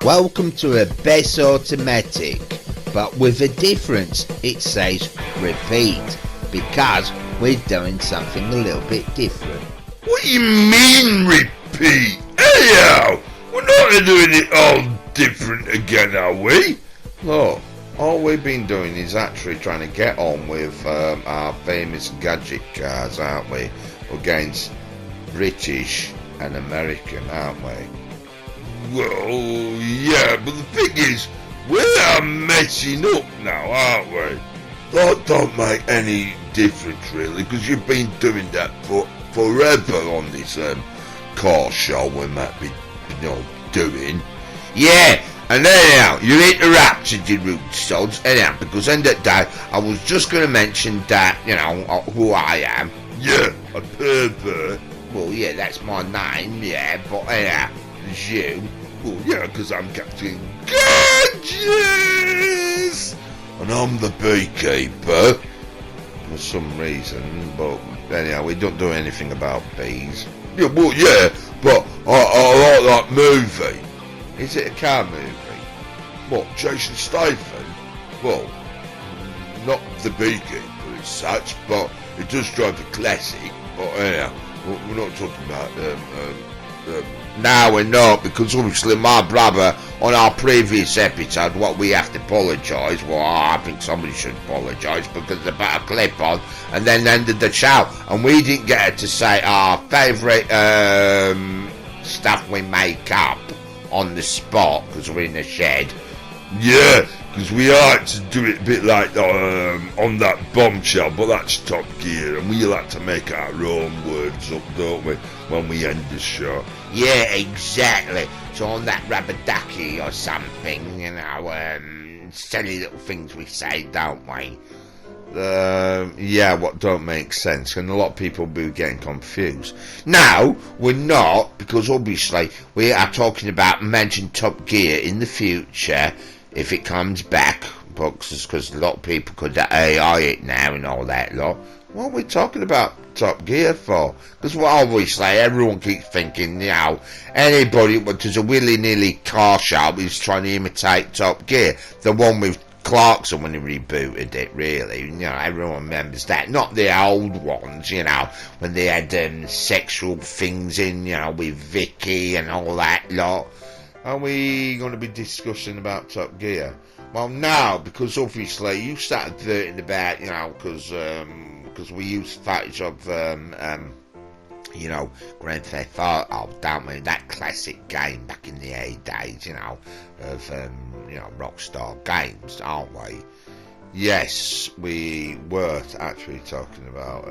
Welcome to a Bess Automatic, but with a difference. It says repeat, because we're doing something a little bit different. What do you mean repeat? Anyhow, we're not doing it all different again, are we? Look, all we've been doing is actually trying to get on with our famous gadget cars, aren't we? Against British and American, aren't we? Well, yeah, but the thing is, we are messing up now, aren't we? That don't make any difference, really, because you've been doing that for forever on this car show we might be, doing. Yeah, and anyhow, you interrupted, you rude sods. Anyhow, because end of the day, I was just going to mention that, who I am. Yeah, a pervert. Well, yeah, that's my name, yeah, but anyhow, it's you. Well, yeah, because I'm Captain Gorgeous! And I'm the beekeeper. For some reason, but anyhow, we don't do anything about bees. Yeah, well, yeah, but I like that movie. Is it a car movie? What, Jason Statham? Well, not the beekeeper as such, but it does drive a classic. But anyhow, we're not talking about No, we're not, because obviously my brother, on our previous episode, what we have to apologise, well, I think somebody should apologise, because they put a clip on, and then ended the show, and we didn't get her to say our favourite stuff we make up on the spot, because we're in the shed. Yeah, because we like to do it a bit like on that Bombshell, but that's Top Gear, and we like to make our own words up, don't we, when we end the show. Yeah, exactly. So on that rubber ducky or something, silly little things we say, don't we? Yeah, what don't make sense, and a lot of people will be getting confused. No, we're not, because obviously we are talking about mention Top Gear in the future, if it comes back, because a lot of people could AI it now and all that lot. What are we talking about Top Gear for? Because obviously everyone keeps thinking, anybody that does a willy-nilly car show is trying to imitate Top Gear. The one with Clarkson when he rebooted it, really. Everyone remembers that. Not the old ones, when they had sexual things in, with Vicky and all that lot. Are we going to be discussing about Top Gear? Well, no, because obviously you started flirting about, because we used footage of, Grand Theft Auto, don't we? That classic game back in the days, of, Rockstar Games, aren't we? Yes, we were actually talking about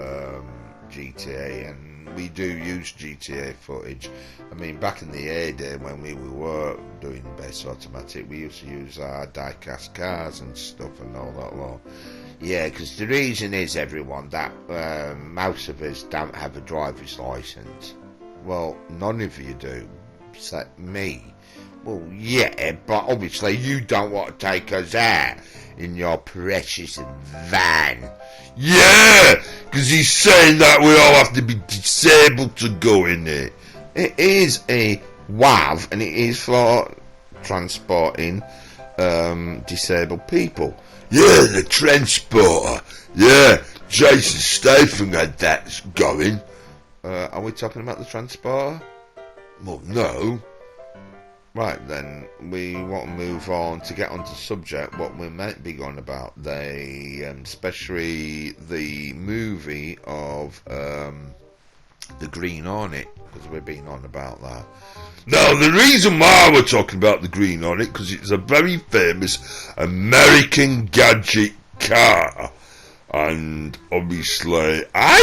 GTA, and we do use GTA footage. I mean, back in the heyday when we were doing Bess Automatic, we used to use our die-cast cars and stuff and all that lot. Yeah, because the reason is, everyone, that most of us don't have a driver's licence. Well, none of you do, except me. Well, yeah, but obviously you don't want to take us out in your precious van. Yeah, because he's saying that we all have to be disabled to go in it. It is a WAV, and it is for transporting disabled people. Yeah, the transporter. Yeah, Jason Statham had that going. Are we talking about the transporter? Well, no. Right, then, we want to move on to get onto the subject, what we might be going about, especially the movie of The Green Hornet, because we've been on about that. Now, the reason why we're talking about the Green Hornet, because it's a very famous American gadget car, and obviously I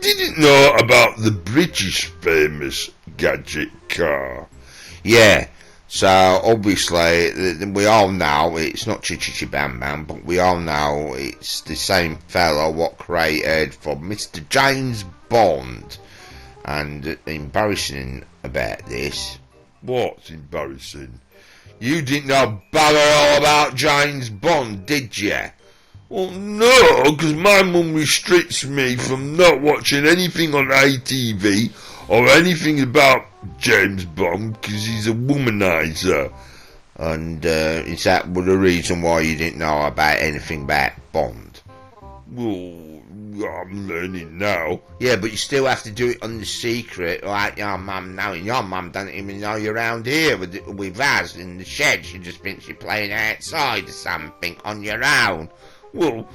didn't know about the British famous gadget car. Yeah. So, obviously, we all know it's not Chitty Chitty Bam Bam, but we all know it's the same fellow what created for Mr. James Bond. And embarrassing about this. What's embarrassing? You didn't know bugger all about James Bond, did you? Well, no, because my mum restricts me from not watching anything on ATV or anything about James Bond because he's a womanizer. And is that the reason why you didn't know about anything about Bond? Well, I'm learning now. Yeah, but you still have to do it on the secret, like your mum knowing. Your mum doesn't even know you're around here with us in the shed. She just thinks you're playing outside or something on your own. Well,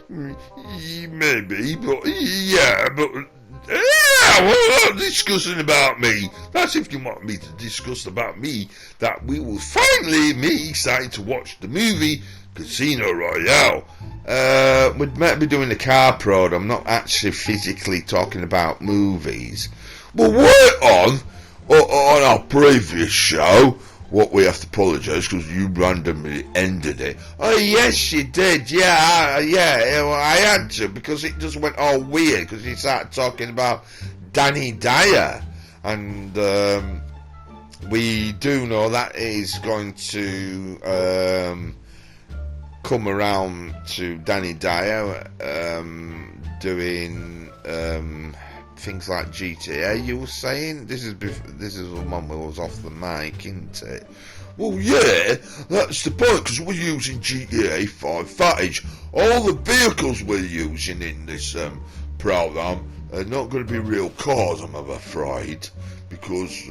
maybe, but yeah, but yeah, well, not discussing about me. That's if you want me to discuss about me. That we will finally me excited to watch the movie Casino Royale. We might be doing the car prod. I'm not actually physically talking about movies. Well, we're on our previous show. What we have to apologise because you randomly ended it. Oh yes, you did. Yeah, well, I had to because it just went all weird because you started talking about Danny Dyer, and we do know that is going to come around to Danny Dyer doing things like GTA. You were saying this is the one we was off the mic, isn't it? Well, yeah, that's the point, because we're using GTA 5 footage. All the vehicles we're using in this program are not going to be real cars, I'm afraid, because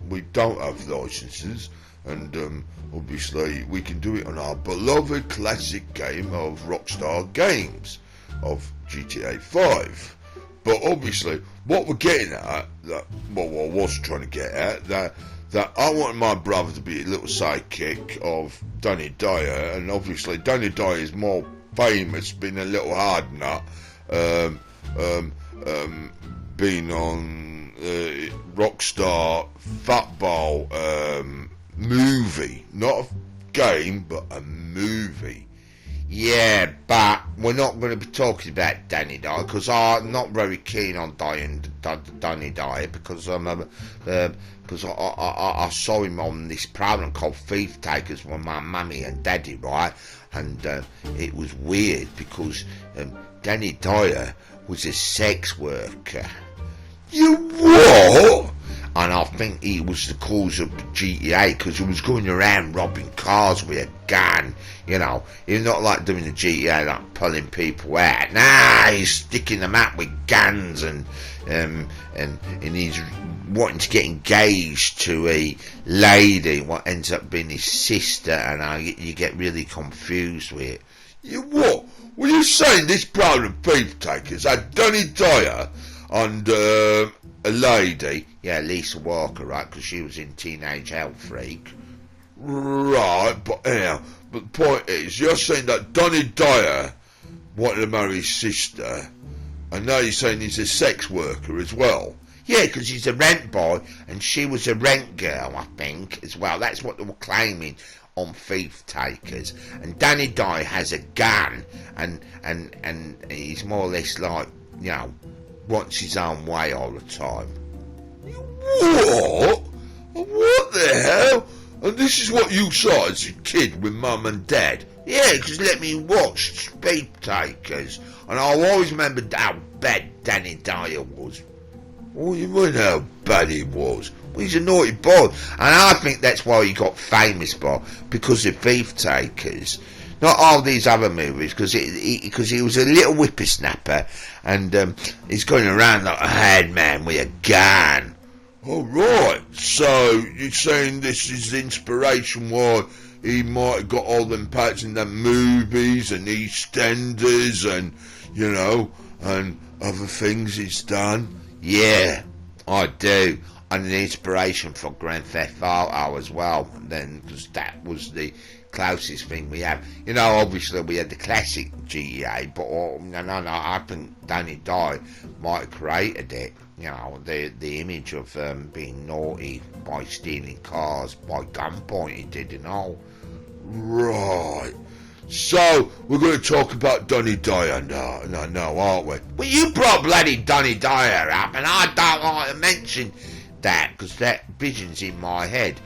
we don't have licenses, and obviously we can do it on our beloved classic game of Rockstar Games, of GTA 5. But obviously, what we're getting at, what I was trying to get at, that I wanted my brother to be a little sidekick of Danny Dyer, and obviously Danny Dyer is more famous, being a little hard nut, being on Rockstar football movie, not a game, but a movie. Yeah, but we're not going to be talking about Danny Dyer because I'm not very keen on Danny Dyer because I saw him on this program called Thief Takers with my mummy and daddy, right? And it was weird because Danny Dyer was a sex worker. You what? And I think he was the cause of the GTA because he was going around robbing cars with a gun. You know, he's not like doing the GTA, like pulling people out. Nah, he's sticking them up with guns, and he's wanting to get engaged to a lady, what ends up being his sister, and you get really confused with it. You what? Were you saying this program Thief Takers had Danny Dyer and a lady? Yeah, Lisa Walker, right? Because she was in Teenage Health Freak. Right, but anyhow, but the point is, you're saying that Danny Dyer wanted to marry his sister, and now you're saying he's a sex worker as well. Yeah, because he's a rent boy, and she was a rent girl, I think, as well. That's what they were claiming on Thief Takers. And Danny Dyer has a gun, and he's more or less like, you know, wants his own way all the time. What? What the hell? And this is what you saw as a kid with mum and dad? Yeah, because let me watch Thief Takers, and I always remembered how bad Danny Dyer was. What do you mean how bad he was? Well, he's a naughty boy, and I think that's why he got famous, because of Thief Takers. Not all these other movies, because he was a little whippersnapper, and he's going around like a hard man with a gun. All right, so you're saying this is the inspiration why he might have got all them parts in the movies and EastEnders and, you know, and other things he's done? Yeah, I do. And the inspiration for Grand Theft Auto as well, then, because that was the closest thing we have. You know, obviously we had the classic GTA, but no, I think Danny Dyer might have created it. You know, the image of being naughty by stealing cars by gunpoint, he did, and all. Right. So, we're going to talk about Danny Dyer now, aren't we? Well, you brought bloody Danny Dyer up, and I don't like to mention that, because that vision's in my head.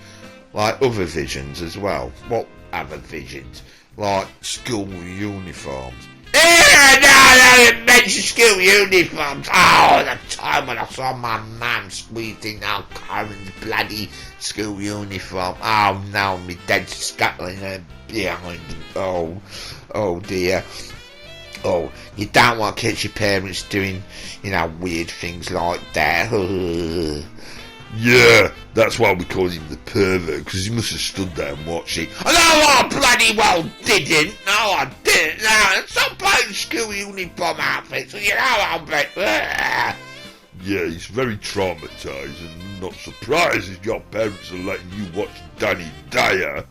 Like other visions as well. What other visions? Like school uniforms. No, mention fancy school uniforms. Oh, the time when I saw my mum squeezing our Karen's bloody school uniform. Oh no, me dad's scuttling her behind. Oh dear. Oh, you don't want to catch your parents doing, weird things like that. Yeah, that's why we call him the pervert, because he must have stood there and watched it. No, I bloody well didn't. No, I didn't. No, stop playing school uniform outfits. I'll bet. Yeah, he's very traumatised, and not surprised if your parents are letting you watch Danny Dyer.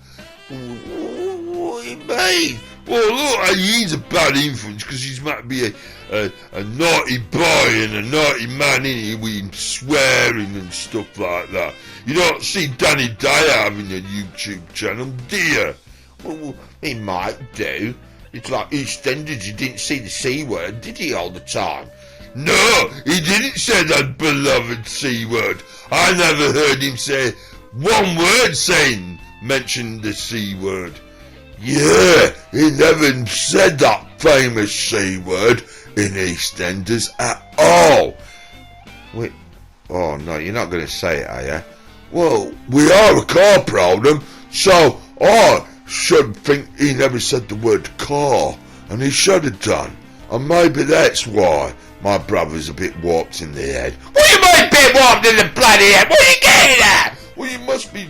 What do you mean? Well, look, he's a bad influence because he might be a naughty boy and a naughty man, innit, with him swearing and stuff like that. You don't see Danny Dyer having a YouTube channel, do you? Well, he might do. It's like EastEnders, he didn't see the C word, did he, all the time? No, he didn't say that beloved C word. I never heard him say one word mention the C word. Yeah, he never said that famous C word in EastEnders at all. Wait, oh no, you're not going to say it, are you? Well, we are a car problem, so I should think he never said the word car, and he should have done. And maybe that's why my brother's a bit warped in the head. What do you mean, bit warped in the bloody head? What are you getting at? Well, you must be,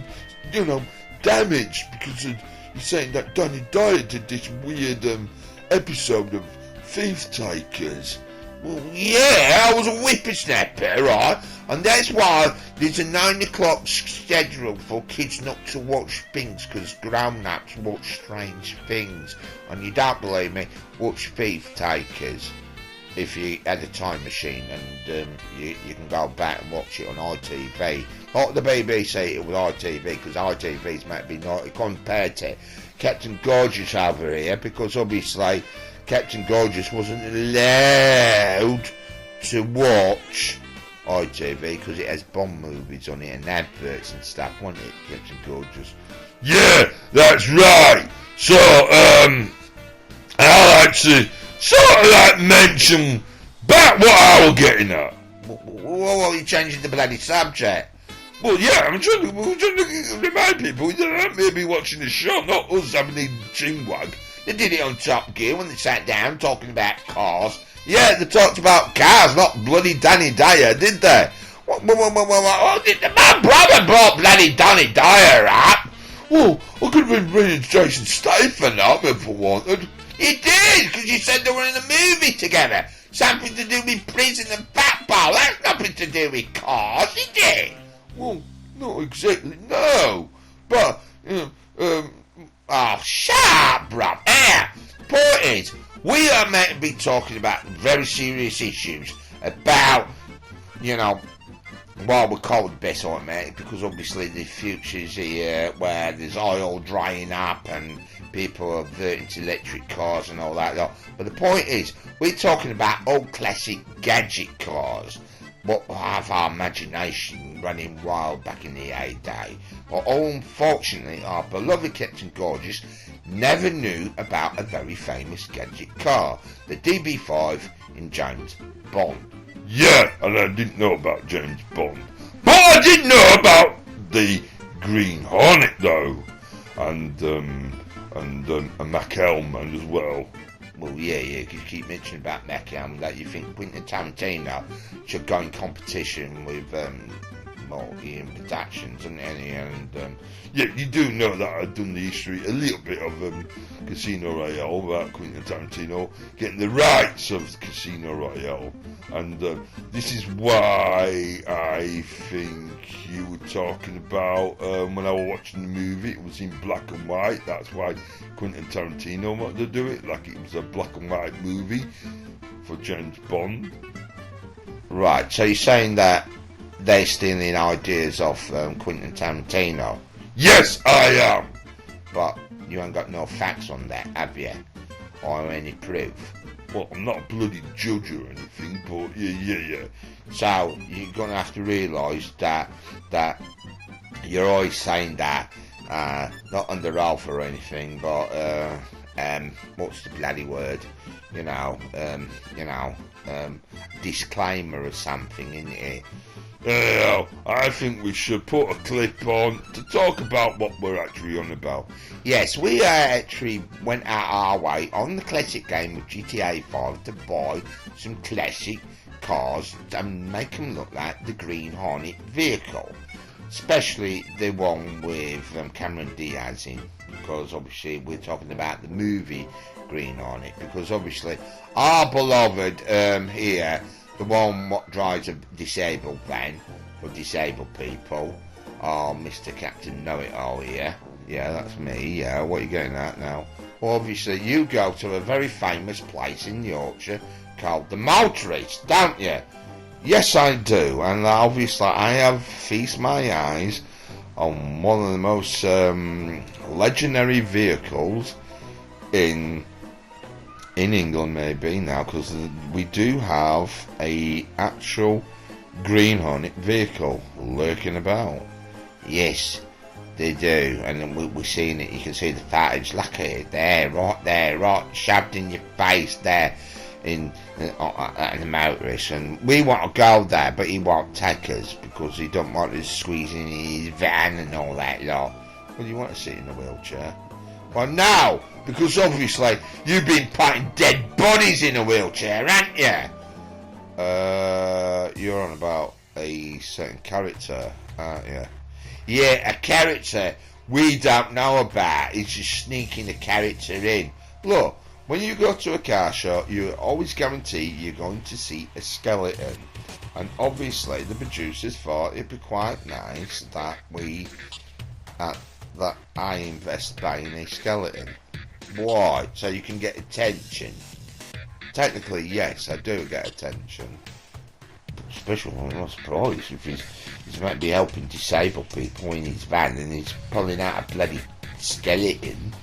damaged because you're saying that Danny Dyer did this weird episode of Thief Takers. Well, yeah, I was a whippersnapper, right? And that's why there's a 9 o'clock schedule for kids not to watch things, because grown-ups watch strange things. And you don't believe me, watch Thief Takers if you had a time machine, and you can go back and watch it on ITV. Not the BBC, it was ITV, because ITV's might be naughty compared to Captain Gorgeous over here, because obviously Captain Gorgeous wasn't allowed to watch ITV because it has Bond movies on it and adverts and stuff, wasn't it, Captain Gorgeous? Yeah, that's right. So, I like to sort of mention back what I was getting at. What are you changing the bloody subject? Well, yeah, I'm trying to remind people that I'm maybe watching the show, not us having a chinwag. They did it on Top Gear when they sat down talking about cars. Yeah, they talked about cars, not bloody Danny Dyer, did they? What did my brother brought bloody Danny Dyer up? Well, I could have been bringing Jason Statham up if I wanted. You did, because you said they were in a movie together. Something to do with prison and football. That's nothing to do with cars, is it? Well, not exactly, no. But, oh, shut up, bruv. Point is, we are meant to be talking about very serious issues about, why we're called the best automatic, because obviously the future's here where there's oil drying up and people are reverting to electric cars and all that lot. But the point is, we're talking about old classic gadget cars, what have our imagination running wild back in the heyday. But unfortunately, our beloved Captain Gorgeous never knew about a very famous gadget car, the DB5 in James Bond. Yeah, and I didn't know about James Bond. But I did know about the Green Hornet, though. And McElman as well. Well, yeah, because you keep mentioning about McElman, that you think Quentin Tarantino should go in competition with, Ian Productions, and yeah, you do know that I've done the history, a little bit of Casino Royale, about Quentin Tarantino getting the rights of Casino Royale, and this is why I think you were talking about when I was watching the movie, it was in black and white. That's why Quentin Tarantino wanted to do it, like it was a black and white movie for James Bond. Right, so you're saying that they're stealing ideas off Quentin Tarantino? Yes, I am. But you ain't got no facts on that, have you? Or any proof? Well, I'm not a bloody judge or anything, but yeah. So you're gonna have to realise that you're always saying that, not under oath or anything, but what's the bloody word? Disclaimer or something in it. I think we should put a clip on to talk about what we're actually on about. Yes, we actually went out our way on the classic game of GTA 5 to buy some classic cars and make them look like the Green Hornet vehicle. Especially the one with Cameron Diaz in, because obviously we're talking about the movie Green Hornet, because obviously our beloved here, the one what drives a disabled van for disabled people, Mr. Captain Know-It-All here. Yeah, that's me. Yeah, what are you getting at now? Well, obviously you go to a very famous place in Yorkshire called the Motorist, don't you? Yes, I do, and obviously I have feast my eyes on one of the most legendary vehicles in England, maybe now, because we do have a actual Green Hornet vehicle lurking about. Yes, they do, and we're seeing it. You can see the footage. Look at it there, right shoved in your face there. In the Motorist, and we want to go there, but he won't take us because he don't want us squeezing in his van and all that lot. Well, you want to sit in a wheelchair? Well, no, because obviously you've been putting dead bodies in a wheelchair, haven't you? You're on about a certain character, aren't you? Yeah, a character we don't know about. He's just sneaking a character in. Look. When you go to a car show, you always guarantee you're going to see a skeleton. And obviously the producers thought it'd be quite nice that that I invest buying a skeleton. Why? So you can get attention? Technically, yes, I do get attention. Especially when I'm not surprised if he's meant to be helping disabled people in his van and he's pulling out a bloody skeleton.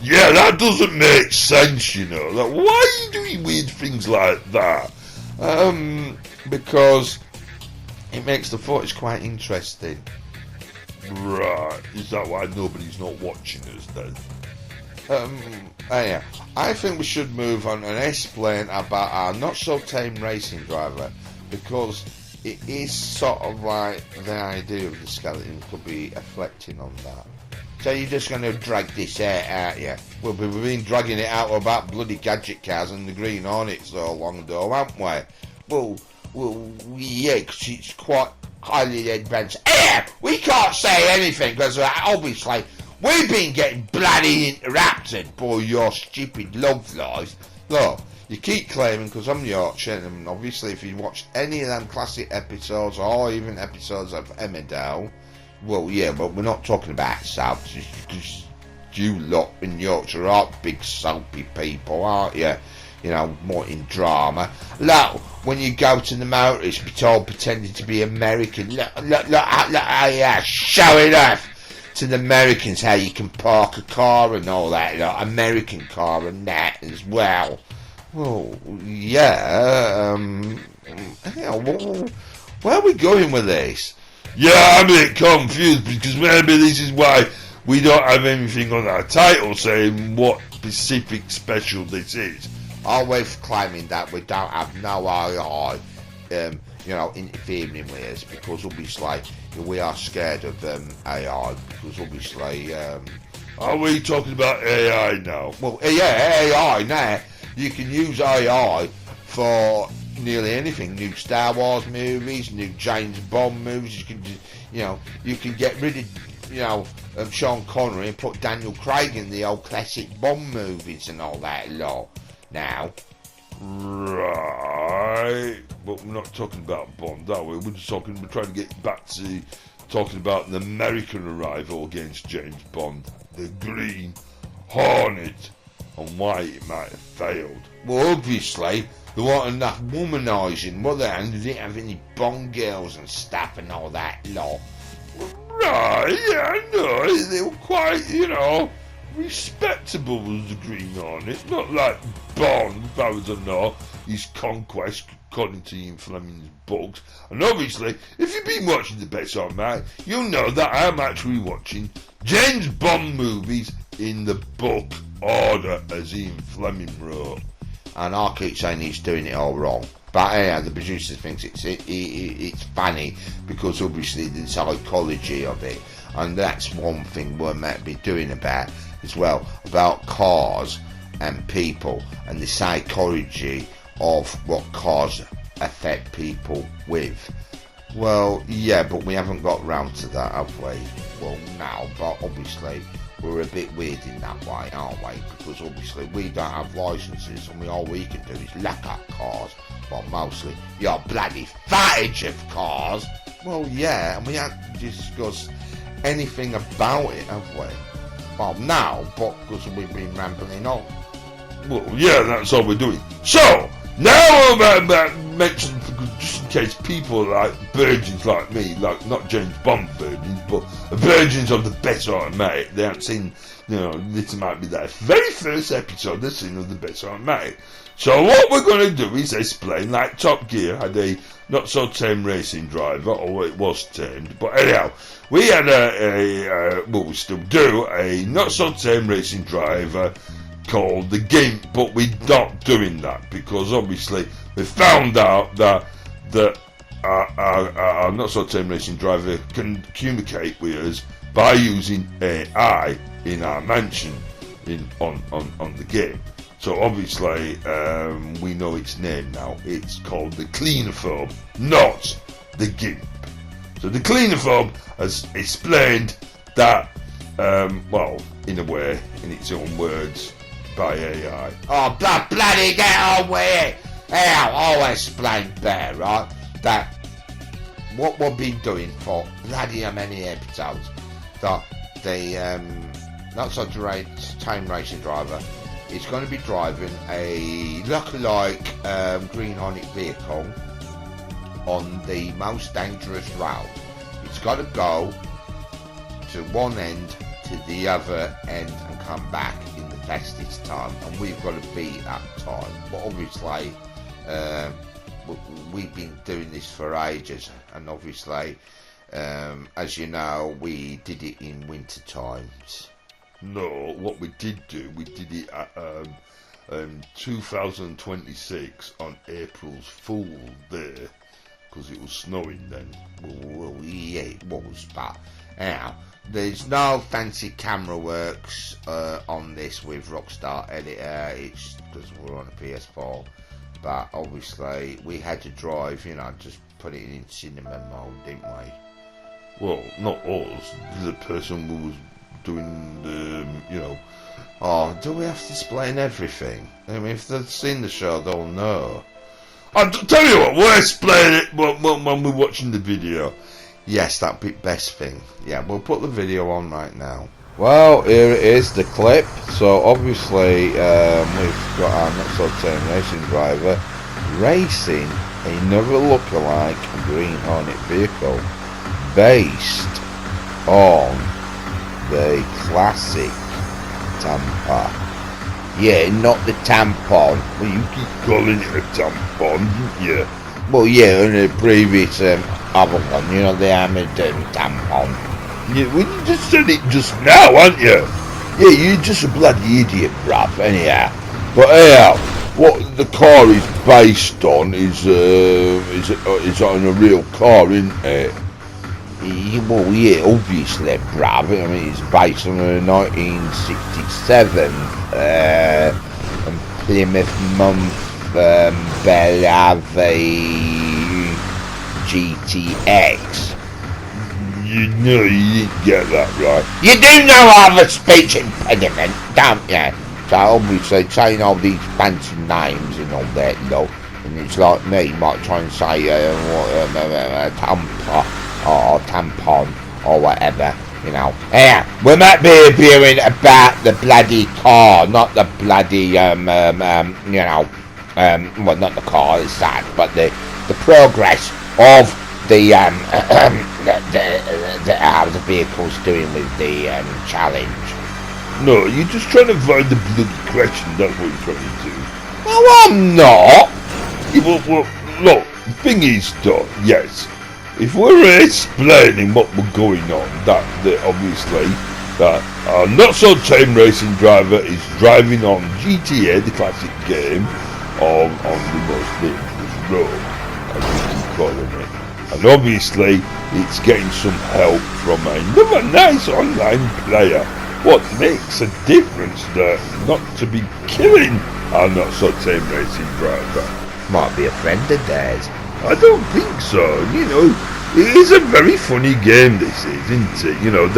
Yeah, that doesn't make sense, you know. Like, why are you doing weird things like that? Because it makes the footage quite interesting. Right, is that why nobody's not watching us then? Yeah. I think we should move on and explain about our not so tame racing driver, because it is sort of like the idea of the skeleton could be reflecting on that. So you're just going to drag this out, aren't you? Well, we've been dragging it out about bloody gadget cars and the Green Hornet so long ago, haven't we? Well, yeah, because it's quite highly advanced. Yeah, we can't say anything because obviously we've been getting bloody interrupted by your stupid love lies. Look, you keep claiming because I'm Yorkshire, and obviously if you watched any of them classic episodes or even episodes of Emmerdale. Well, yeah, but we're not talking about soaps, because you lot in Yorkshire are big soapy people, aren't you? You know, more in drama. Look, when you go to the Motorist, be told pretending to be American. Look, yeah, show it off to the Americans how you can park a car and all that, like American car and that as well. Well, yeah, where are we going with this? Yeah, I'm a bit confused because maybe this is why we don't have anything on our title saying what specific special this is. Always claiming that we don't have no AI, interfering with us, because obviously we are scared of AI, because obviously... Are we talking about AI now? Well, yeah, AI now. You can use AI for nearly anything. New Star Wars movies, new James Bond movies. You can get rid of Sean Connery and put Daniel Craig in the old classic Bond movies and all that lot now. Right, but we're not talking about Bond, are we? We're trying to get back to talking about the American arrival against James Bond, the Green Hornet, and why it might have failed. Well, obviously there weren't enough womanising, were there? And they didn't have any Bond girls and stuff and all that lot. Right, yeah, I know. They were quite, respectable as the Green Hornet. Not like Bond, as far as I know, his conquest, according to Ian Fleming's books. And obviously, if you've been watching The Best on Mate, you'll know that I'm actually watching James Bond movies in the book order as Ian Fleming wrote. And I keep saying he's doing it all wrong. But anyhow, the producer thinks it's funny because obviously the psychology of it, and that's one thing we might be doing about as well, about cars and people and the psychology of what cars affect people with. Well, yeah, but we haven't got round to that, have we? Well, no, but obviously we're a bit weird in that way, aren't we? Because obviously we don't have licences and all we can do is look at cars. Well, mostly your bloody footage of cars. Well, yeah, and we haven't discussed anything about it, have we? Well, no, but because we've been rambling on. Well, yeah, that's all we're doing. So, now I'm mention, just in case people like virgins like me, like not James Bond virgins, but virgins of the best automatic, they haven't seen, this might be their very first episode they've seen of the best automatic. So what we're going to do is explain, like Top Gear had a not-so-tame racing driver, or it was tamed, but anyhow, we had we still do, a not-so-tame racing driver called the Gimp, but we're not doing that, because obviously we found out that our not-so-tame racing driver can communicate with us by using AI in our mansion on the game. So obviously we know its name now. It's called the Cleanophobe, not the Gimp. So the Cleanophobe has explained that, in a way, in its own words, by AI. Oh, bloody get on with it! Now, I'll explain better, right? That what we've been doing for bloody how many episodes, that the not-so-tame racing driver is going to be driving a look-alike Green Hornet vehicle on the most dangerous route. It's got to go to one end to the other end and come back in the fastest time, and we've got to beat that time. But obviously we've been doing this for ages, and obviously as you know, we did it in winter times. No, what we did it at 2026 on April's Fool's Day, because it was snowing then. Well, yeah, it was, but now there's no fancy camera works on this with Rockstar Editor. It's because we're on a PS4, but obviously we had to drive, just put it in cinema mode, didn't we? Well, not us. The person who was doing the, Oh, do we have to explain everything? I mean, if they've seen the show, they'll know. I'll tell you what, we'll explain it when we're watching the video. Yes, that'd be best thing. Yeah, we'll put the video on right now. Well, here it is, the clip. So obviously, we've got our not-so-tame racing driver racing another look-alike Green Hornet vehicle based on the classic Tampa. Yeah, not the tampon. Well, you keep calling it a tampon, didn't you? Well, yeah, in the previous other one, the Amadon tampon. Yeah, well, you just said it just now, aren't you? Yeah, you're just a bloody idiot, bruv, anyhow. But anyhow, what the car is based on is on a real car, isn't it? Well, yeah, obviously, bruv. I mean, it's based on a 1967 Plymouth Bellavie GTX. You know you didn't get that right. You do know I have a speech impediment, don't you? So obviously saying all these fancy names and all that, and it's like me might try and say tampon or whatever, Yeah, we might be reviewing about the bloody car, not the bloody well, not the car as such, but the progress of the how the vehicle's doing with the challenge. No, you're just trying to avoid the bloody question, that's what you're trying to do. No, I'm not. Yeah, well, look, the thing is, though, yes, if we're explaining what we're going on, that obviously, that our not so tame racing driver is driving on GTA, the classic game, on the most dangerous road, as we keep calling it. And obviously, it's getting some help from another nice online player. What makes a difference that not to be killing our not so tame racing driver? Might be a friend of theirs. I don't think so. You know, it is a very funny game, this is, isn't it? You know,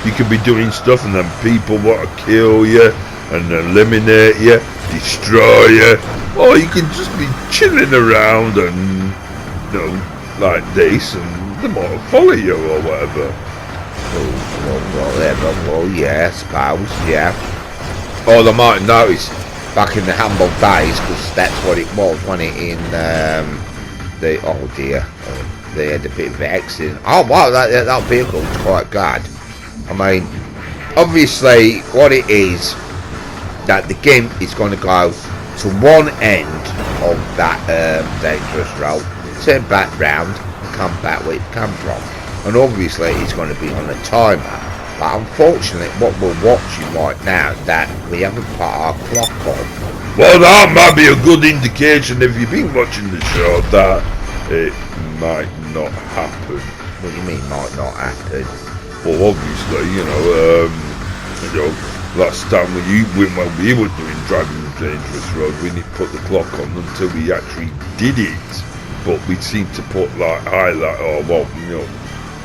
you could be doing stuff and then people want to kill you and eliminate you, destroy you, or you can just be chilling around and, you know, like this, and they might follow you or whatever. Well, yeah, I suppose, yeah. Or they might notice back in the humble days, because that's what it was, wasn't it, in oh dear, they had a bit of an accident. Oh wow, that vehicle was quite good. I mean, obviously what it is, that the GIMP is going to go to one end of that dangerous road, turn back round and come back where it come from, and obviously it's going to be on a timer. But unfortunately what we're watching right now, that we haven't put our clock on. Well, that might be a good indication, if you've been watching the show, that it might not happen. What do you mean might not happen? Well, obviously, you know, last time when we were doing Driving the Dangerous Road, we didn't put the clock on until we actually did it. But we seem to put like highlight, or well, you know,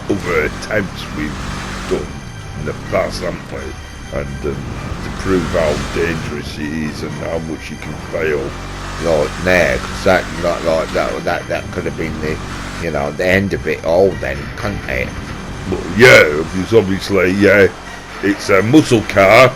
other attempts we've done in the past, haven't we? And to prove how dangerous it is and how much you can fail. Like now, because that could have been the, you know, the end of it all then, couldn't it? Well, yeah, because obviously, yeah, it's a muscle car,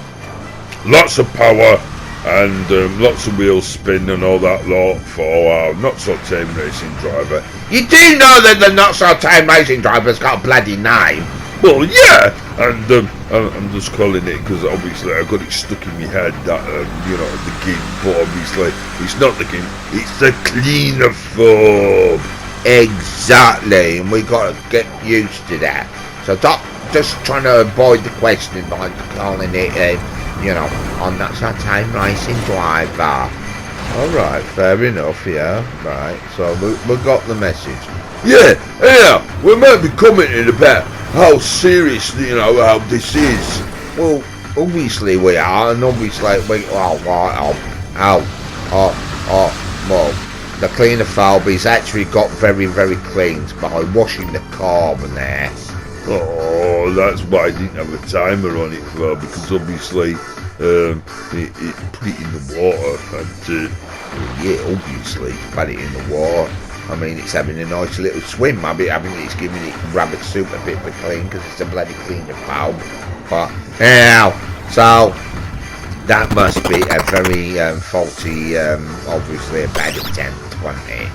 lots of power, and lots of wheel spin and all that lot for our not so tame racing driver. You do know that the not so tame racing driver's got a bloody name? Well, yeah, and I'm just calling it because obviously I got it stuck in my head that you know, the GIMP, but obviously it's not the GIMP, it's the Cleanophobe. Exactly, and we got to get used to that. So stop just trying to avoid the question by calling it, you know, I'm not so tame racing driver. Alright, fair enough, yeah, right, so we got the message. Yeah, we might be commenting about how serious, you know, how this is. Well, obviously we are, and obviously we, well, the Cleanophobe is actually got very, very clean by washing the carbon there. Oh, that's why I didn't have a timer on it, well, because obviously it put it in the water, and yeah, obviously put it in the water. I mean, it's having a nice little swim. I mean, it's giving it rabbit soup a bit of a clean because it's a bloody Cleanophobe. But anyhow, so that must be a very faulty, obviously a bad attempt, wasn't it?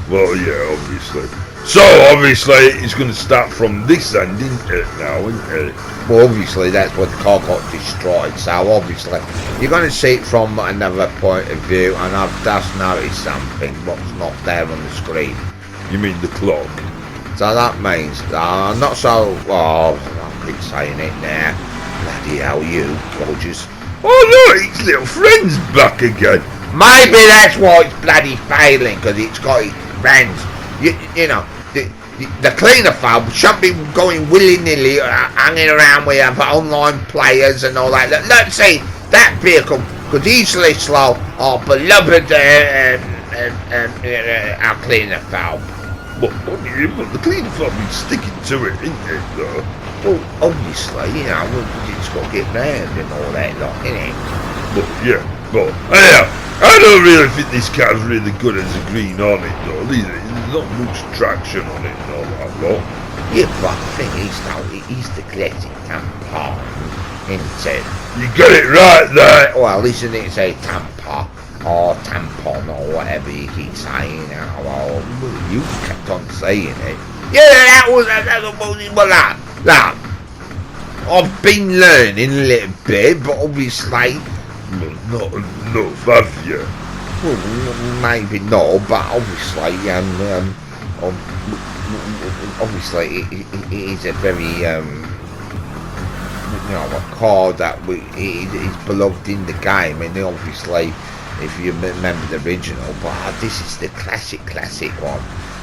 Well, yeah, obviously. So obviously it's going to start from this end, isn't it, now, isn't it? Well, obviously that's where the car got destroyed. So obviously you're going to see it from another point of view, and I've just noticed something what's not there on the screen. You mean the clock? So that means not so. Oh, I keep saying it now. Bloody hell, you gorgeous. Oh look, its little friend's back again. Maybe that's why it's bloody failing, because it's got its friends. You know, the Cleanophobe shouldn't be going willy-nilly, hanging around with other online players and all that. Let's see, that vehicle could easily slow our beloved our Cleanophobe. But the Cleanophobe is sticking to it, isn't it, though? Well, obviously, you know, it's got to get round and all that lot, innit? But yeah, but anyhow, I don't really think this car's really good as a green on it, though. There's not much traction on it and all that lot. Yeah, but the thing is, though, it is the classic tampon, isn't it? You got it right there. Well, isn't it say tampon or tampon or whatever you keep saying? Well, you kept on saying it. Yeah, that was that. I've been learning a little bit, but obviously, not enough, have you? well, maybe not. But obviously, obviously, it is a very a car that is beloved in the game, and obviously, if you remember the original, but this is the classic one.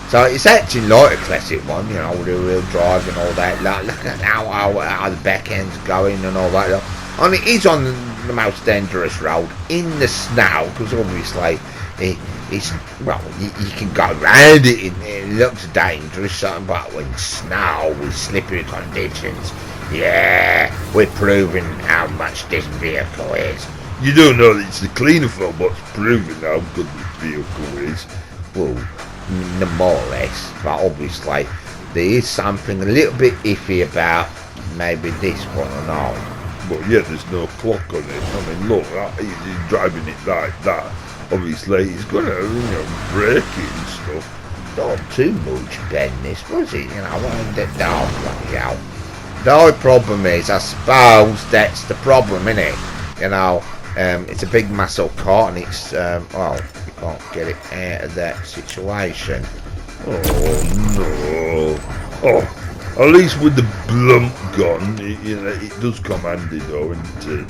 So it's actually like a classic one, with the real drive and all that. Look at how the back end's going and all that. And it is on the most dangerous road in the snow, because obviously it's you can go round it. It looks dangerous, but when snow with slippery conditions, yeah, we're proving how much this vehicle is. You don't know that it's the cleaner film what's proving how good this vehicle is. Well, more or less, but obviously there is something a little bit iffy about maybe this one or not. But yeah, there's no clock on it. I mean, look, he's driving it like that. Obviously, he's gonna, break it and stuff. Not too much, Ben, this, was it? The only problem is, I suppose that's the problem, innit? It's a big muscle car, and it's, you can't get it out of that situation. Oh, no. Oh. At least with the blunt gun, it does come handy though, isn't it?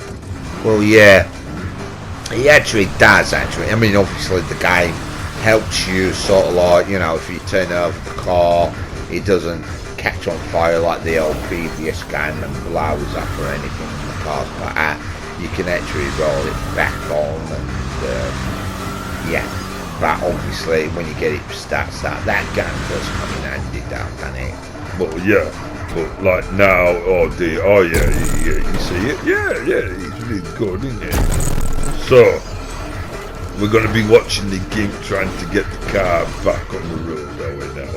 Well, yeah, it actually does, actually. I mean, obviously the game helps you sort of like, if you turn over the car, it doesn't catch on fire like the old previous game and blows up or anything in the car's like that. You can actually roll it back on and, yeah. But obviously when you get it start, that gun does come in handy, doesn't it? Well, yeah, but like now, oh yeah, you see it? Yeah, it's really good, isn't it? So, we're going to be watching the gimp trying to get the car back on the road, are we now?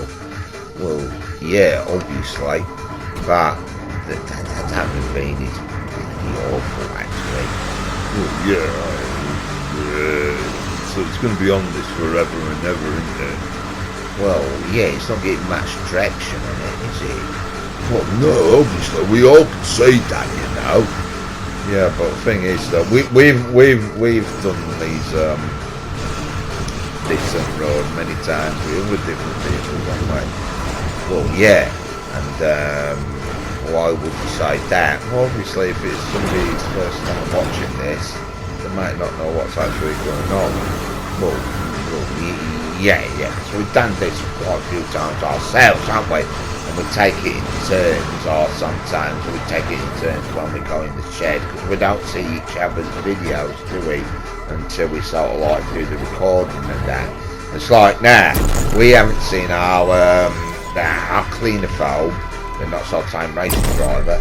Well, yeah, obviously, but that having been is pretty awful, actually. Well, yeah, so it's going to be on this forever and ever, isn't it? Well, yeah, it's not getting much traction on it, is it? Well, no, obviously, we all can say that, Yeah, but the thing is, though, we've done these this road many times with different vehicles, haven't we? Well, yeah, and why would you say that? Well, obviously, if it's somebody's first time watching this, they might not know what's actually going on. Well, yeah. So we've done this quite a few times ourselves, haven't we? And we take it in turns, or sometimes we take it in turns when we go in the shed, because we don't see each other's videos, do we? Until we sort of like do the recording and that. It's like, we haven't seen our cleanophobe, the not so time racing driver,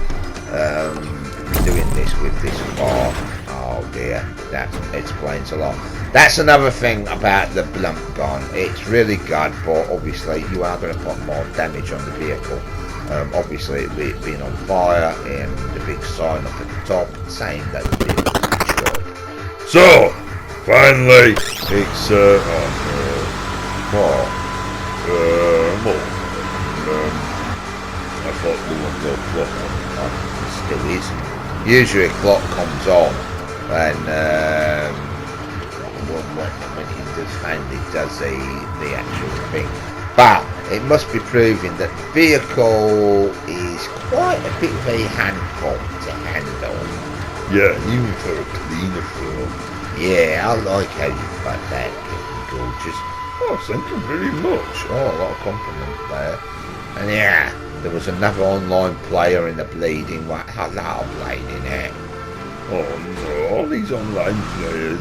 doing this with this car. Oh dear, that explains a lot. That's another thing about the blunt gun. It's really good, but obviously you are going to put more damage on the vehicle. Obviously it being on fire and the big sign up at the top saying that the vehicle is destroyed. So, finally, it's I thought there was no clock on. It still isn't. Usually a clock comes on when he does finally does the actual thing, but it must be proving that the vehicle is quite a bit of a handful to handle. Yeah, even for a cleaner film. Yeah, I like how you've got that, gorgeous. Oh, thank you very much. Oh, a lot of compliments there. And yeah, there was another online player in the bleeding one. Hello, bleeding it. Oh no, all these online players,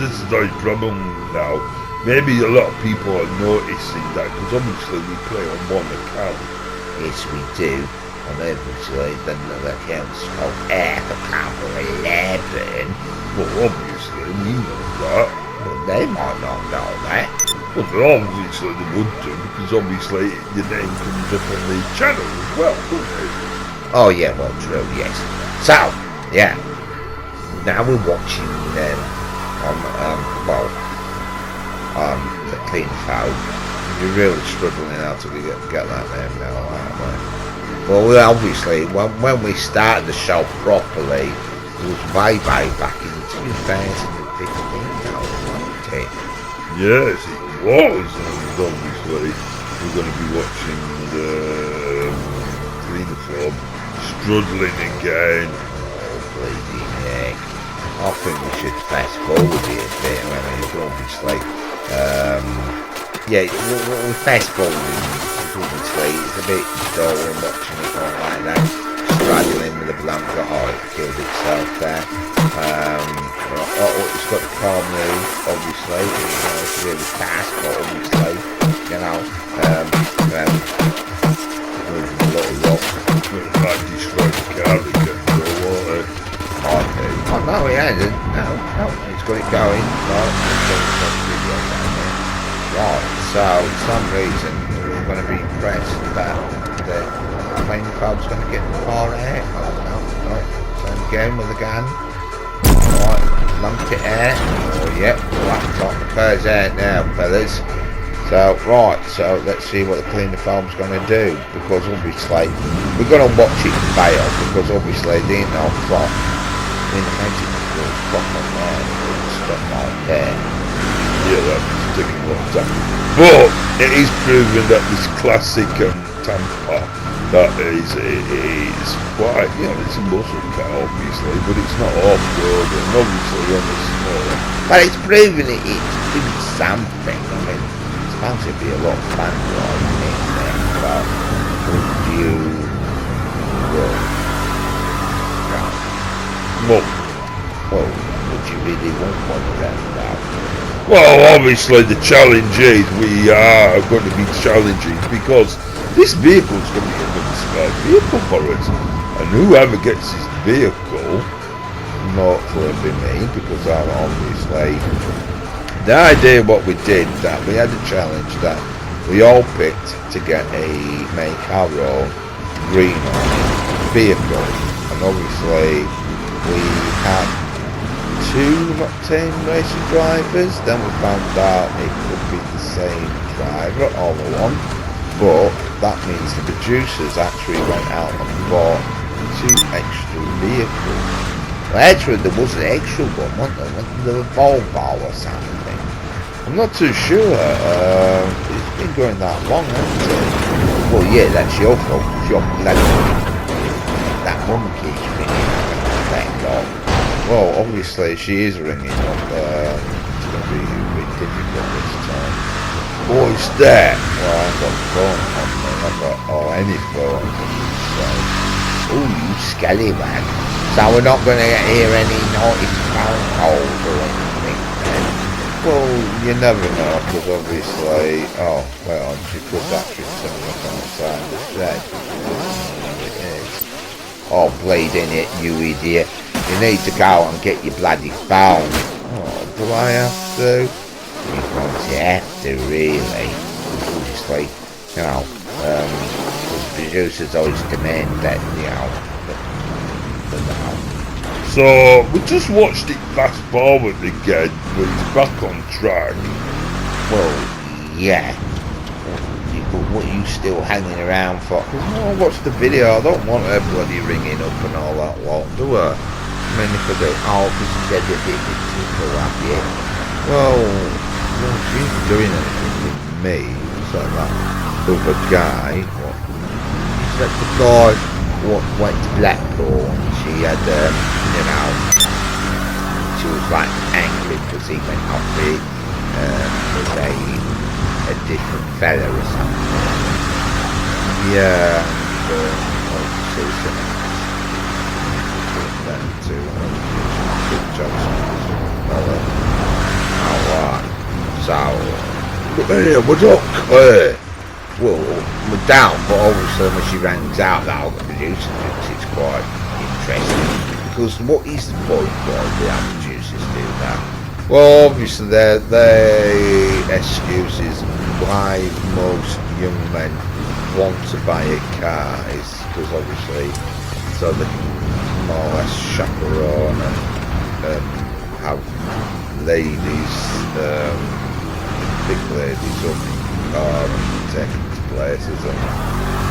this is the problem now. Maybe a lot of people are noticing that, because obviously we play on one account. Yes, we do. And obviously the account's called Cover 11. Well, obviously, we know that. Well, they might not know that. Well, obviously they would do, because obviously your name comes up on the channel as well, doesn't it? Oh yeah, well, true, yes. So, yeah. Now we're watching the clean foul. You're really struggling how to get that name now, aren't we? Well, obviously, when we started the show properly, it was way back in 2015 now, wasn't it? Yes, it was, and obviously we're going to be watching the cleaner film struggling again. Bleeding heck. I think we should fast forward here a bit. I mean, obviously, yeah, we'll fast forward. Obviously, it's a bit dull and watching it all like that. Straddling with the blanket. Oh, it killed itself there. It's got the calm move, obviously. It's really fast, but obviously, moving a little rock. It might destroy the character, won't it? Oh no, it hasn't. No, it's got it going. Right, so for some reason we're going to be pressed that the main club's going to get the car out. Oh no, same again with the gun. Right, lumped it out. Oh yeah, laptop occurs out now, fellas. So, right, so let's see what the cleaner farm's going to do, because obviously we're going to watch it fail, because obviously they ain't no flop. I mean, the magic skills flop on there, and stuff like that. Yeah, that's taking a long time. But it is proven that this classic Tampa, that is quite, it's a muscle car obviously, but it's not off-road, and obviously on the snow. But it's proven it's doing something. I mean, it's supposed to be a lot of fun driving it there, but would you... Well, would you really want one of them now? Well, obviously the challenge is we are going to be challenging, because this vehicle is going to be a good spare vehicle for us, and whoever gets this vehicle, Not for it be me, because I'm obviously... the idea what we did, that we had a challenge that we all picked to get a make our own green vehicle, and obviously we had 2 team racing drivers. Then we found out it could be the same driver, all one, but that means the producers actually went out and bought 2 extra vehicles. Well, actually, there was an extra one, wasn't there? Wasn't there a Volvo or something? I'm not too sure. It's been going that long, hasn't it? Well, yeah, that's your fault. Your bloody... That woman keeps ringing up. Thank God. Well, obviously she is ringing up. It's going to be a bit difficult this time. What's that? Well, I ain't got the phone on me. I've got any phone. So. Ooh, you scallywag. So we're not going to hear any naughty phone calls or anything then? Well, you never know, because obviously... Oh, well, she could actually turn up on the side of the shed. It is. Oh, bleeding it, you idiot. You need to go and get your bloody phone. Oh, do I have to? You're going to have to, really. Obviously, the producers always demand that, So, we just watched it fast forward again, but it's back on track. Well, yeah. But what are you still hanging around for? Because I watched the video, I don't want everybody ringing up and all that lot, do I? I mean, if I do, because you said you're a bit tickle up, yeah. Well, she's doing anything with me, so that other guy, what? Is that the guy what went to Blackpool and she had, she was like angry because he went up with a different fella or something. Yeah, So, what's up, Claire? well, we're down, but obviously when she rings out that the producer thinks it's quite interesting. Because what is the point why the other producers do that? Well, obviously their excuse is why most young men want to buy a car is because obviously so they can more or less chaperone and have ladies, big ladies up in the car and take them to places and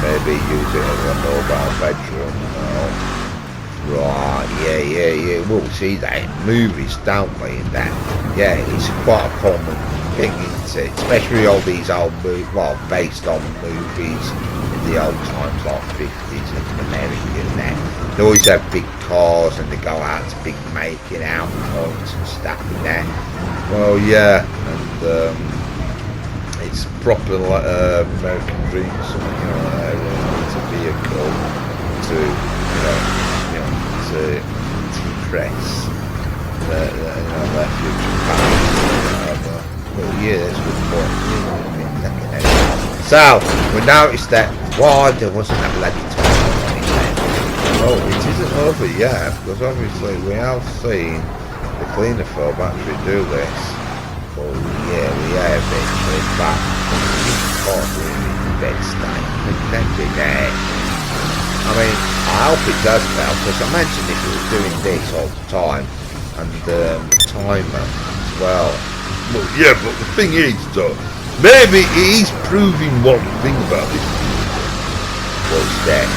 maybe use it as a mobile bedroom, Right, yeah. We'll see that in movies, don't we? And that, yeah, it's quite a common thing, isn't it? Especially all these old movies, well, based on movies the old times like 50s in America and that. They always have big cars and they go out to big making out points and stuff and that. Well, yeah, and it's proper like American Dream or something, you know, it's a vehicle to, to impress their future partners. Well, yeah, that's a good point. So, we noticed that why there wasn't a bloody time on it then. Oh, it isn't over yet, because obviously we have seen the cleaner for battery do this. Oh yeah, we have actually, but it's not really the best thing. Connected there. I mean, I hope it does well, because I mentioned if it was doing this all the time, and the timer as well. Well, yeah, but the thing is, though, maybe it is proving one thing about this. What's that?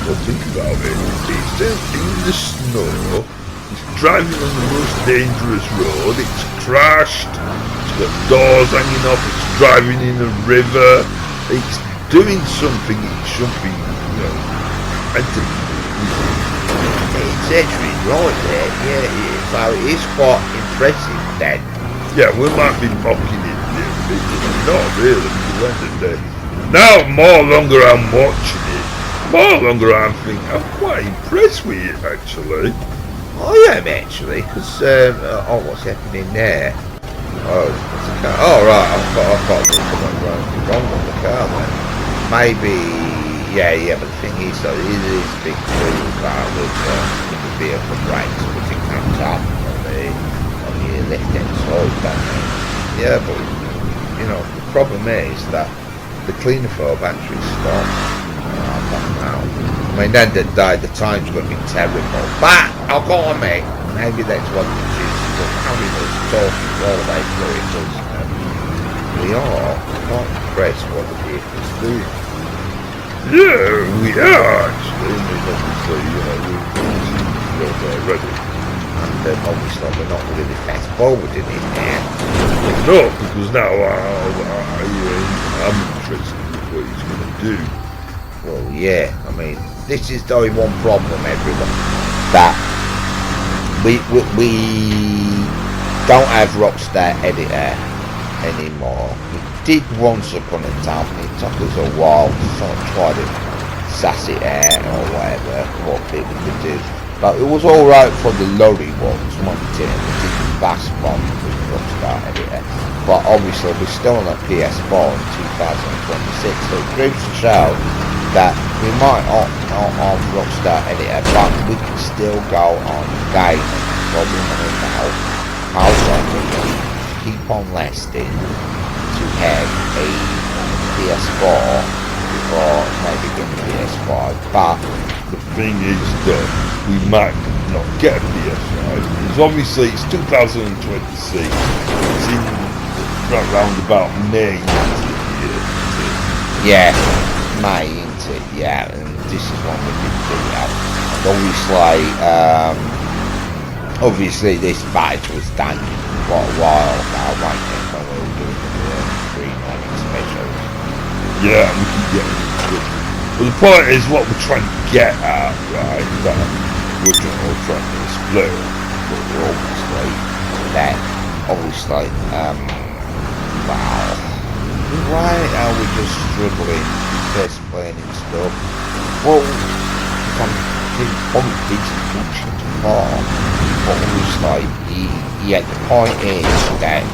Well, think about it. It's in the snow. It's driving on the most dangerous road. It's crashed. It's got doors hanging off. It's driving in a river. It's doing something it shouldn't be, It's actually right there, yeah. So it is quite impressive then. Yeah, we might be mocking it a little bit, but not really, because at the end of the day, now more longer I'm watching it, more longer I'm thinking, I'm quite impressed with it actually. I am actually, because, what's happening there? Oh, it's a car. Oh, right, I've got to look at what's wrong with the car then. Maybe, yeah, but the thing is, though, it is a big blue car with the vehicle brakes, which it comes up on the left-hand side, don't it? Yeah, but, the problem is that the cleaner for battery stopped. I don't know. I mean, then the day, the time's going to be terrible. But, I've got to admit, maybe that's what it is. But having us talking all the way through it, because we are quite impressed what the vehicle's doing. Yeah, we are actually. I mean, obviously, we've seen the road already. And obviously we're not really fast forwarding it now. No, because now I'm interested in what he's going to do. Well, yeah, I mean, this is the only one problem, everyone, that we don't have Rockstar Editor anymore. We did once upon a time, and it took us a while to sort of try to suss it out or whatever, what people could do. But it was alright for the lorry ones, wasn't it? The big fast ones with Rockstar Editor. But obviously we're still on a PS4 in 2026, so it proves to show that we might not on Rockstar Editor, but we can still go on game. So we want to know how long we can keep on lasting to have a PS4 before maybe getting a PS5. But the thing is that we might not get a PS5 because obviously it's 2026. It's in round about May. Yeah, May, isn't it? Yeah, and this is one we did do that. And obviously this batch was done quite a while now, wasn't it? When we were doing the Green Light specials. Yeah, we can get it. But the point is what we're trying to get at, right? That we're trying to explain. But obviously, wow. Why are we just struggling to explain stuff? Well, some decent function to form, but obviously, the point is that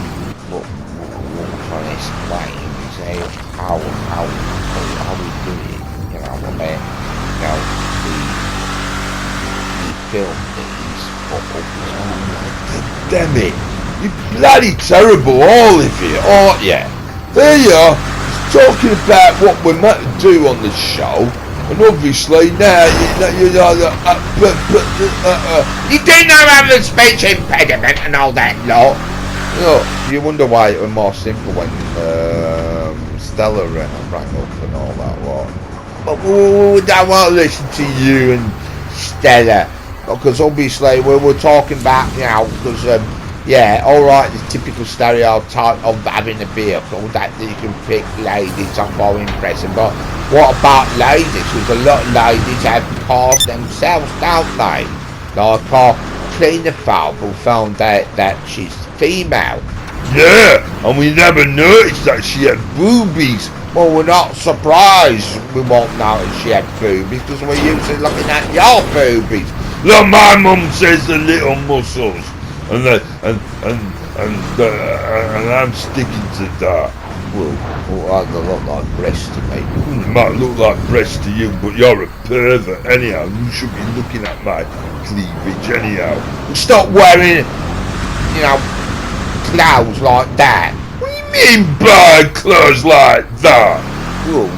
what we're trying to explain is how we do it. We film these, damn it! You're bloody terrible, all of you, aren't you? There you are, talking about what we're meant to do on the show, and obviously now you do not have a speech impediment and all that lot. You wonder why it was more simple when Stella rang up and all that lot. But we don't want to listen to you and Stella, because obviously we were talking about, because Yeah, alright, the typical stereotype of having a vehicle that you can pick ladies up or impress them, but what about ladies? Because a lot of ladies have cars themselves, don't they? Like our cleaner folk who found out that she's female. Yeah, and we never noticed that she had boobies. Well, we're not surprised we won't notice she had boobies because we're usually looking at your boobies. Look, my mum says the little muscles, and I'm sticking to that. Well, they look like breasts to me. It might look like breasts to you, but you're a pervert anyhow. You should be looking at my cleavage anyhow. Stop wearing, clothes like that. What do you mean by clothes like that? Well,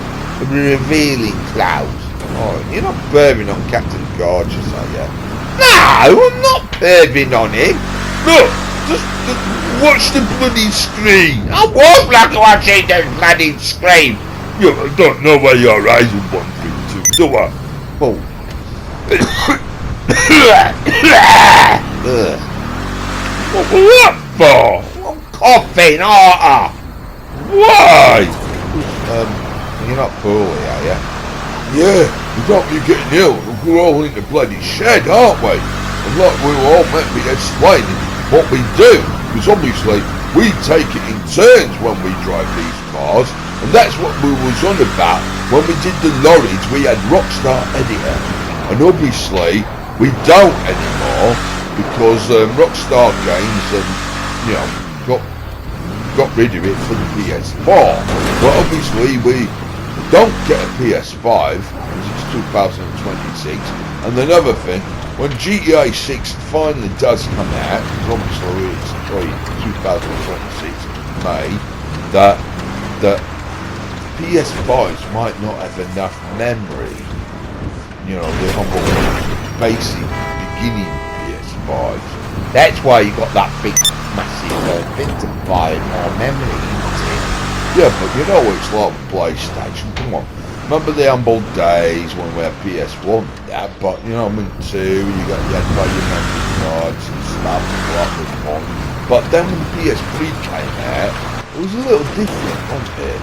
revealing clothes. Oh, you're not perving on Captain Gorgeous, are you? No, I'm not perving on him. Look, just watch the bloody screen. I won't like watching the bloody screen. Yeah, I don't know where your eyes are wandering to, do I? Oh. What was that for? I'm coughing, Why? You're not poorly, are you? Yeah, we don't be getting ill. We're all in the bloody shed, aren't we? And like we were all meant to be explaining what we do, because obviously we take it in turns when we drive these cars, and that's what we was on about when we did the lorries. We had Rockstar Editor, and obviously we don't anymore because Rockstar Games got rid of it for the PS4. But obviously we don't get a PS5 because it's 2026. And another thing, when GTA 6 finally does come out, because obviously it's 2026 May, that PS5s might not have enough memory. The humble basic beginning PS5s. That's why you got that big, massive thing to buy more memory, isn't it? Yeah, but you know what it's like with PlayStation. Come on. Remember the humble days when we had PS1 and that, but 2, you had to buy your memory cards and stuff, like the one. But then when the PS3 came out, it was a little different, wasn't it?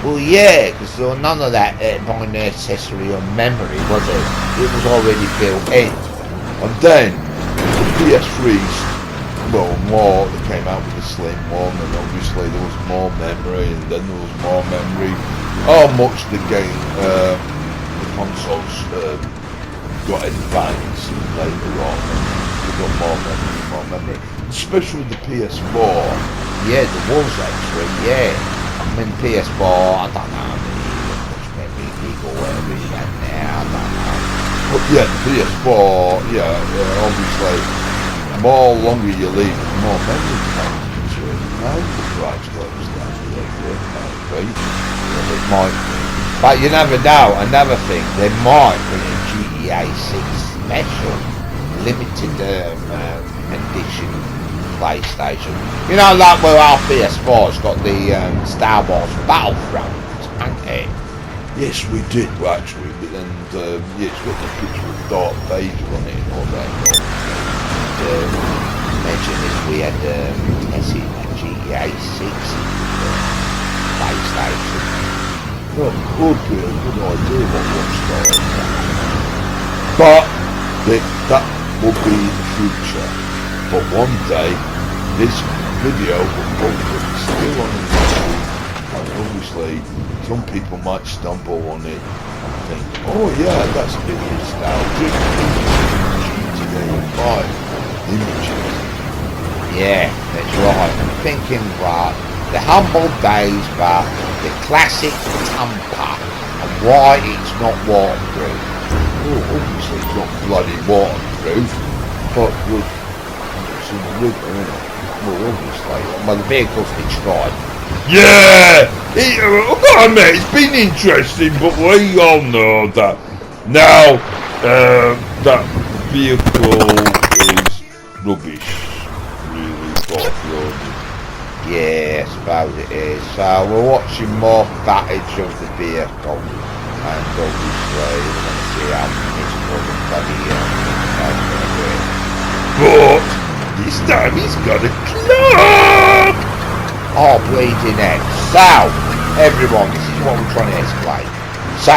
Well, yeah, because there was none of that buying accessory or memory, was it? It was already built in. And then the PS3s, more, they came out with the slim one, and obviously there was more memory, and then there was more memory. How much the consoles got advanced later on, they got more memory. Especially the PS4. Yeah, there was actually, yeah. I mean, PS4, I don't know how much memory people really had now, I don't know. But yeah, the PS4, obviously, the more longer you leave it, the more memory comes into it. Now the price goes down a little bit, maybe. It might be. But you never know, another thing, they might bring a GTA 6 special, limited edition PlayStation. Like where our PS4's got the Star Wars Battlefront, hasn't it? Yes, we did actually, and it's got the picture of Darth Vader on it and all that. Mention this, we had tested a GTA 6 PlayStation. That would be a good idea what Rockstar is. But that will be in the future. But one day, this video will probably still on YouTube. And obviously, some people might stumble on it and think, oh yeah, that's a bit nostalgic. GTA 5 images. Yeah, that's right. I'm thinking, right, the humble days, but the classic Tampa, and why it's not waterproof. Well, obviously it's not bloody waterproof, but it's in the river, isn't it? Well, obviously, well, the vehicle's destroyed. Yeah! I've got to admit, it's been interesting, but we all know that now that vehicle is rubbish, really, off-road. Yeah, I suppose it is. So we're watching more footage of the vehicle, and obviously we're going to see how miserable the bloody going to do it. But This time he's got a clock! Oh, bleeding heck. So, everyone, this is what we're trying to explain. So,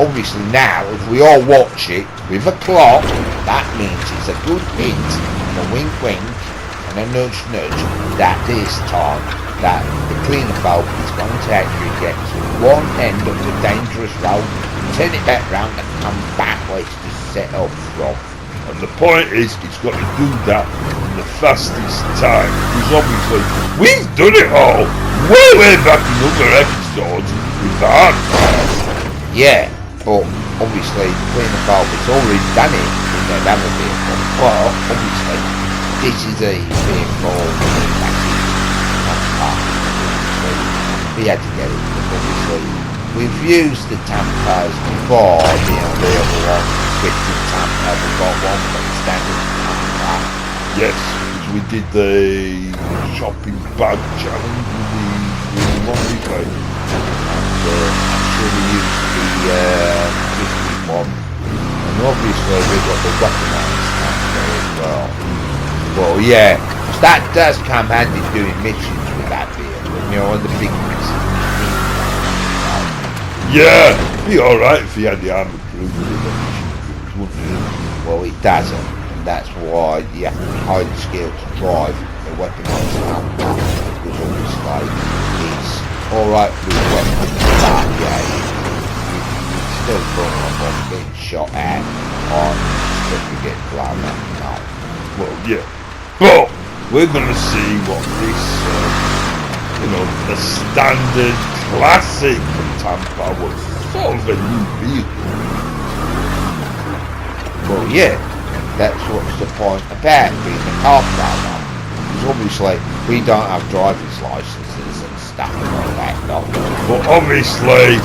obviously now, if we all watch it with a clock, that means it's a good hint, and a wink wink, and a nudge nudge, that this time, that the cleanophobe is going to actually get to one end of the dangerous road, turn it back round and come back where it's just set up from. And the point is, he's got to do that in the fastest time. Because obviously, we've done it all way back in other episodes with the hard cars. Yeah, but obviously the cleanophobe has already done it in their other vehicle. Well, obviously, this is a vehicle that is we had to get it, because obviously we've used the Tampers before, the other one, scripted Tamper, we've got one for the standard Tamper. Yes, because we did the shopping bag challenge with the laundry bag. I'm sure we used the gifted one, and obviously we've got the weaponized Tamper as well. Well, yeah, that does come handy doing missions with that vehicle, you know, the big Yeah, be alright if he had the armoured cruiser with the wouldn't it? well, it doesn't, and that's why you have to be highly skilled to drive a weaponized Tamper, because obviously it's alright with a weapon, but yeah, it's still going on being shot at, or still you get blown up, no. Well, yeah. But we're going to see what this, the standard classic Tampa was sort of a new vehicle. Well, yeah, that's what's the point about being a car driver. Because obviously we don't have driver's licenses and stuff like that, no. But obviously,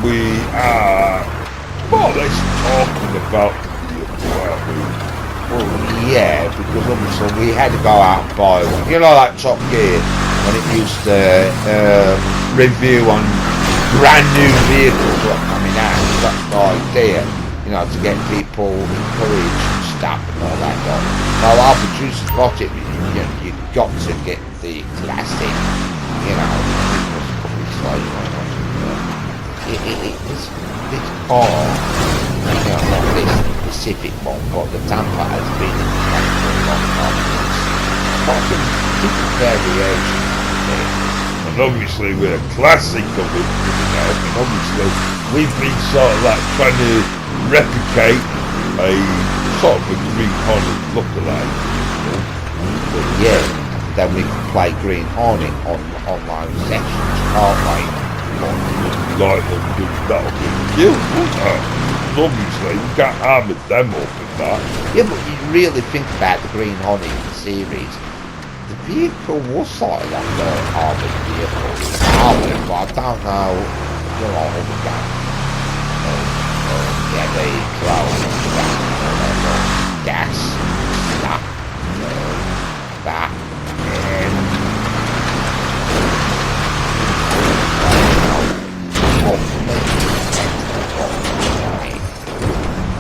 we are more or less talking about the vehicle, aren't we? Well, yeah, because obviously we had to go out and buy one. You know, like Top Gear, when it used to review on brand new vehicles that are coming out. That's the idea, to get people encouraged and stuff and all that. Now, our producers got it, you've got to get the classic, it's hard, not this specific one, but the Tampa has been in the market for a long time. Quite some different variations of it. And obviously we're a classic of it now, and obviously we've been sort of like trying to replicate a sort of a Green Hornet lookalike. But yeah, then we can play Green Hornet on online sessions, can't we? Like that'll be killed, wouldn't it? Obviously we can't armour them up with that. Yeah, but you really think about the Green Hornet series, the vehicle was sort of like an armoured vehicle. Armoured, but I don't know, all the guns. Yeah, the clothes, gas, stuff, that,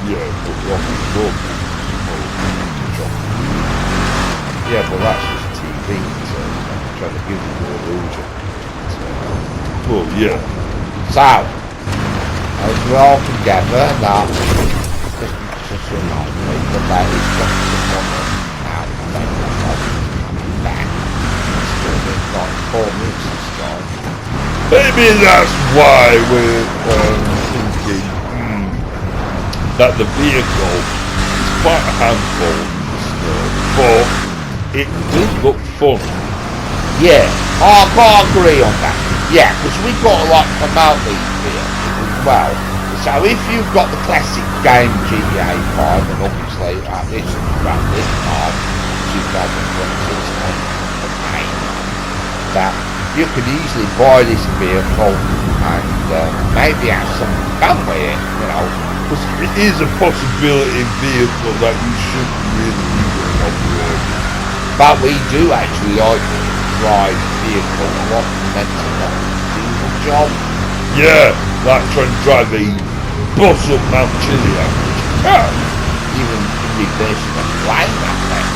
Yeah, but Rocky Road. yeah, but that's just TV, so I'm trying to give you the illusion. Well, yeah. So, as we're all together, now, just remind me that that is just the woman now, then coming back. Still been like 4 minutes this time. Maybe that's why we're thinking that the vehicle is quite a handful, but it did look fun. Yeah, I can't agree on that. Yeah, because we've got to like promote these vehicles as well. So if you've got the classic game GTA 5, and obviously this around this time, 2026, that you could easily buy this vehicle and maybe have some fun with it, Because it is a possibility vehicle that you shouldn't really be off-road. But we do actually like to drive vehicles, what meant to not do the job. Yeah, like trying to drive a bus up Mount Chiliad. Yeah. even reversing a plane up there.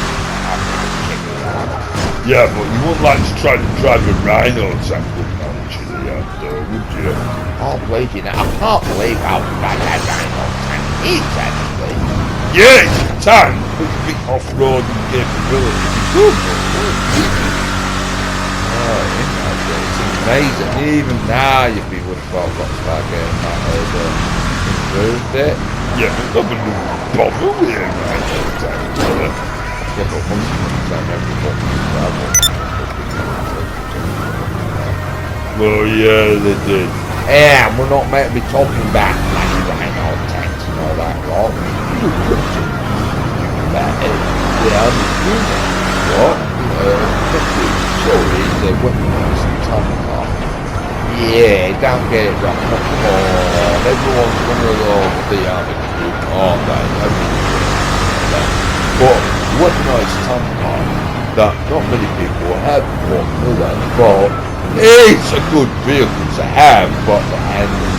Yeah, but you wouldn't like to try to drive a rhino tank with knowledge in the outdoor, would you? Oh, wait, you know, I can't believe how bad that rhino tank is, actually. Yeah, it's a tank with a big off-roading capability. It's good, It's amazing. Even now, you'd be would have thought Volkswagen might have improved it. yeah, but nothing would bother with a rhino tank, yeah. Yeah, but once you understand everything, Well, yeah, they did. and we're not meant to be talking about like rhino tanks and all that, right? That is, what? Sorry, the weapons and tomahawk. Yeah, don't get it wrong. Come on, everyone's one of those the army group, aren't they? But weaponized tomahawk that not many people have one, do they? But it's a good vehicle to have, but the handling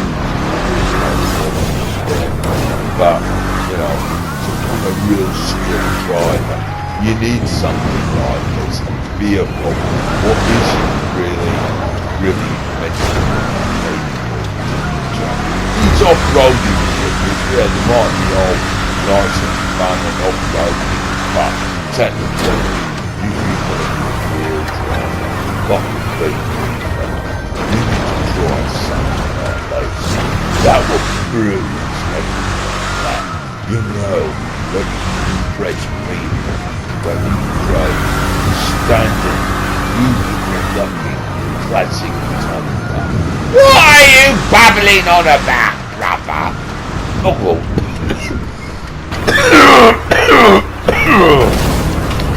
but you know, to become a real skilled driver, you need something like this vehicle. What is really meant to be? It's off-roading vehicles, yeah, they might be all nice and fun and off-roading, but technically, you need to real drive, like a big you need to drive something like this. That will prove that, you know, when you press people, when you drive standard, lucky, classic Tomahawk. What are you babbling on about, brother? Oh, well.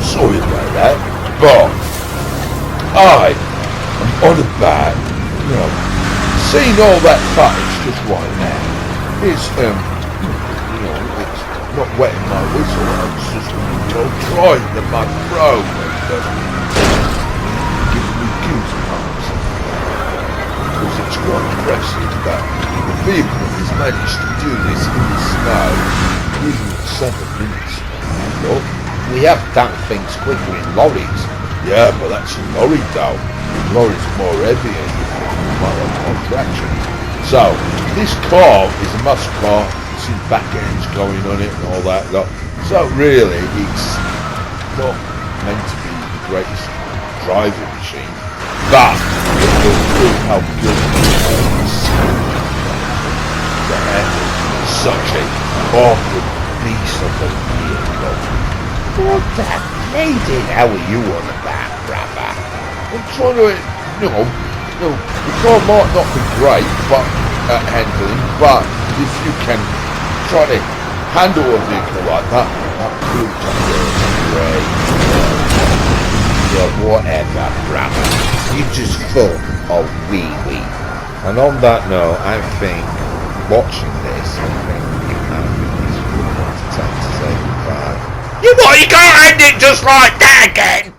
Sorry about that, but I am on about, you know, seeing all that footage just right now. It's, you know, it's not wetting my whistle, I'm just, you know, trying the mud pro and giving me goosebumps. Because it's quite impressive that the vehicle has managed to do this in the snow within 7 minutes. Look, we have done things quicker in lorries. Yeah, but that's a lorry though. Lorries are more heavy and more traction. So, this car is a muscle car. It's in back ends going on it and all that lot. So really, it's not meant to be the greatest driving machine, but it will prove how good it is to handle such a awkward piece of the vehicle. What that lady, how are you on about, brother? I'm trying to, the car might not be great, but at handling, but if you can try to handle a vehicle like that could be great. Yeah, whatever, brother. You just full of wee-wee. And on that note, I think, watching this, I think it's time to say goodbye. You what? You can't end it just like that again!